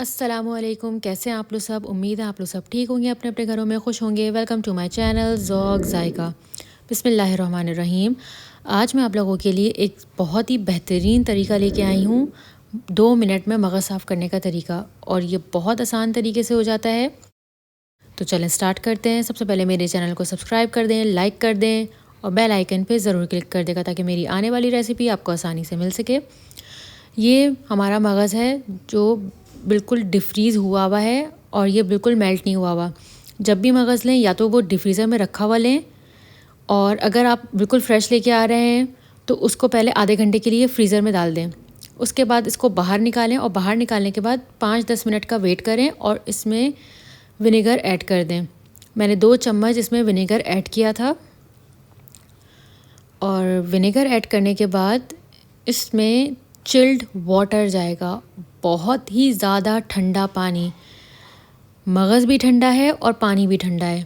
अस्सलामुअलैकुम, कैसे हैं आप लोग सब। उम्मीद है आप लोग सब ठीक होंगे, अपने अपने घरों में खुश होंगे। Welcome to my channel Zauq Zaiqa. बिस्मिल्लाहिर्रहमानिर्रहीम। आज मैं आप लोगों के लिए एक बहुत ही बेहतरीन तरीका लेके आई हूँ, 2 मिनट में मगज़ साफ़ करने का तरीका, और ये बहुत आसान तरीके से हो जाता है। तो चलें स्टार्ट करते हैं। सबसे पहले मेरे चैनल को सब्सक्राइब कर दें, लाइक कर दें और बेल आइकन पे ज़रूर क्लिक कर देगा ताकि मेरी आने वाली रेसिपी आपको आसानी से मिल सके। ये हमारा मगज़ है जो बिल्कुल डिफ्रीज़ हुआ हुआ है और ये बिल्कुल मेल्ट नहीं हुआ हुआ। जब भी मगज़ लें या तो वो डिफ्रीज़र में रखा हुआ लें, और अगर आप बिल्कुल फ्रेश लेके आ रहे हैं तो उसको पहले आधे घंटे के लिए फ्रीज़र में डाल दें। उसके बाद इसको बाहर निकालें और बाहर निकालने के बाद 5-10 मिनट का वेट करें और इसमें विनेगर ऐड कर दें। मैंने 2 चम्मच इसमें विनेगर ऐड किया था, और विनेगर ऐड करने के बाद इसमें चिल्ड वाटर जाएगा, बहुत ही ज़्यादा ठंडा पानी। मगज़ भी ठंडा है और पानी भी ठंडा है,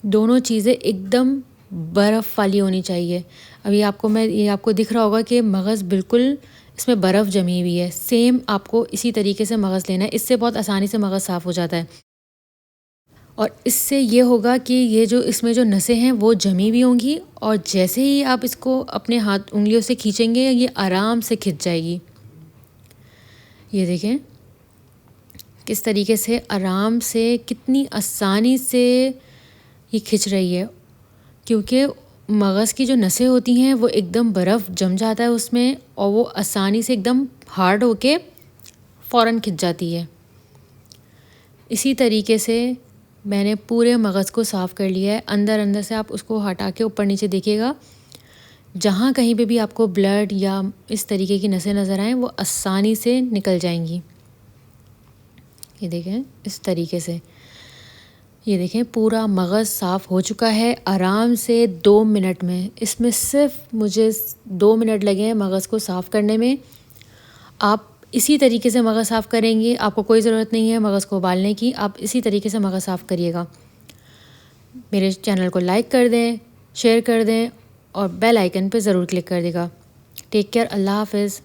दोनों चीज़ें एकदम बर्फ़ वाली होनी चाहिए। अभी ये आपको दिख रहा होगा कि मगज़ बिल्कुल इसमें बर्फ़ जमी हुई है। सेम आपको इसी तरीके से मगज़ लेना है, इससे बहुत आसानी से मगज़ साफ़ हो जाता है। और इससे ये होगा कि ये जो इसमें जो नसें हैं वो जमी हुई होंगी, और जैसे ही आप इसको अपने हाथ उंगलियों से खींचेंगे ये आराम से खिंच जाएगी। ये देखें किस तरीके से आराम से, कितनी आसानी से ये खिंच रही है, क्योंकि मगज़ की जो नसें होती हैं वो एकदम बर्फ़ जम जाता है उसमें, और वो आसानी से एकदम हार्ड होके फ़ौरन खिंच जाती है। इसी तरीके से मैंने पूरे मगज़ को साफ़ कर लिया है। अंदर अंदर से आप उसको हटा के ऊपर नीचे देखिएगा, जहाँ कहीं पे भी आपको ब्लड या इस तरीके की नसें नज़र आएँ वो आसानी से निकल जाएंगी। ये देखें इस तरीके से, ये देखें पूरा मगज़ साफ़ हो चुका है आराम से 2 मिनट में। इसमें सिर्फ मुझे 2 मिनट लगे हैं मगज़ को साफ़ करने में। आप इसी तरीके से मगज़ साफ़ करेंगे, आपको कोई ज़रूरत नहीं है मगज़ को उबालने की, आप इसी तरीके से मगज़ साफ़ करिएगा। मेरे चैनल को लाइक कर दें, शेयर कर दें और बेल आइकन पे ज़रूर क्लिक कर देगा। टेक केयर, अल्लाह हाफ़िज़।